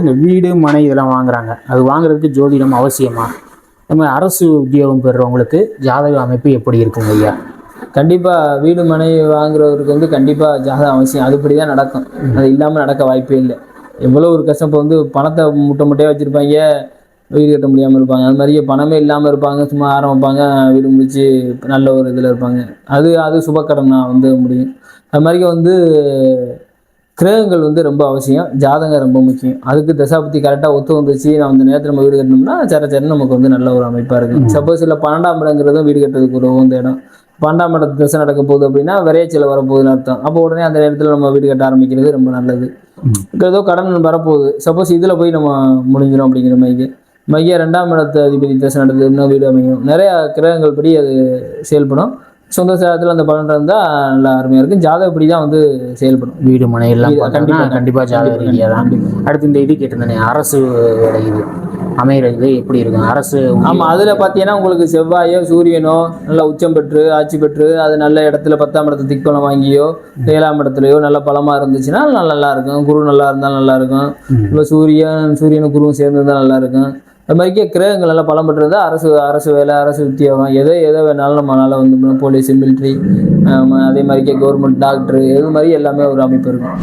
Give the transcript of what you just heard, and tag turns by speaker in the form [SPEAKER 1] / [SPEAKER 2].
[SPEAKER 1] இந்த வீடு மனை இதெல்லாம் வாங்குறாங்க. அது வாங்குறதுக்கு ஜோதிடம் அவசியமா? நம்ம அரசு உத்தியோகம் பெறுறவங்களுக்கு ஜாதக அமைப்பு எப்படி இருக்குங்க ஐயா?
[SPEAKER 2] கண்டிப்பாக வீடு மனை வாங்குறவருக்கு கண்டிப்பாக ஜாதகம் அவசியம். அதுபடி தான் நடக்கும். அது இல்லாமல் நடக்க வாய்ப்பே இல்லை. எவ்வளோ ஒரு கஷ்டம். இப்போ பணத்தை முட்டை முட்டையாக வச்சுருப்பாங்க, வீடு கட்ட முடியாமல் இருப்பாங்க. அது மாதிரியே பணமே இல்லாமல் இருப்பாங்க, சும்மா ஆரம்பிப்பாங்க, வீடு முடிச்சு நல்ல ஒரு இதில் இருப்பாங்க. அது சுபக்கடன் தான் முடியும். அது மாதிரி கிரகங்கள் ரொம்ப அவசியம். ஜாதகம் ரொம்ப முக்கியம். அதுக்கு தசாபத்தி கரெக்டாக ஒத்து வந்துச்சு, நான் அந்த நேரத்தில் நம்ம வீடு கட்டணும்னா சரச்சரன்னு நமக்கு நல்ல ஒரு அமைப்பாக இருக்குது. சப்போஸ் இல்லை 12ஆம் இடங்கிறதும் வீடு கட்டுறதுக்கு ஒரு உகந்த இடம். 12ஆம் இடத்து தசை நடக்க போகுது அப்படின்னா விரைச்சல் வரப்போகுதுன்னு அர்த்தம். அப்போ உடனே அந்த நேரத்தில் நம்ம வீடு கட்ட ஆரம்பிக்கிறது ரொம்ப நல்லது. ஏதோ கடன் வரப்போகுது, சப்போஸ் இதில் போய் நம்ம முடிஞ்சிடும் அப்படிங்கிற மைய 2ஆம் இடத்து அதிபதி தசை நடந்ததுன்னா வீடு அமையும். நிறையா கிரகங்கள் படி அது செயல்படும். சொந்த சேலத்தில் அந்த பலன் இருந்தால் நல்லா அருமையாக இருக்கும். ஜாதகப்படி தான் செயல்படும்.
[SPEAKER 1] வீடு மனை எல்லாம் கண்டிப்பாக ஜாதக ரீதியாக தான். அடுத்து இந்த இது கேட்டிருந்தேனே, அரசு வேலை இது அமைகிறது எப்படி இருக்கும் அரசு?
[SPEAKER 2] ஆமாம், அதில் பார்த்தீங்கன்னா உங்களுக்கு செவ்வாயோ சூரியனோ நல்லா உச்சம் பெற்று ஆட்சி பெற்று அது நல்ல இடத்துல 10ஆம் இடத்து திக்பலம் வாங்கியோ 7ஆம் இடத்துலையோ நல்ல பலமாக இருந்துச்சுன்னா நல்லா இருக்கும். குரு நல்லா இருந்தாலும் நல்லா இருக்கும். இப்போ சூரியனும் குருவும் சேர்ந்து நல்லா இருக்கும். அது மாதிரிக்கே கிரகங்கள் எல்லாம் பலம் பெற்றிருந்தா அரசு வேலை, அரசு உத்தியோகம், எதை வேணாலும் நம்மளால் போலீஸ், மிலிட்ரி, அதே மாதிரிக்கே கவர்மெண்ட், டாக்டர், இது மாதிரி எல்லாமே ஒரு அமைப்பு இருக்கும்.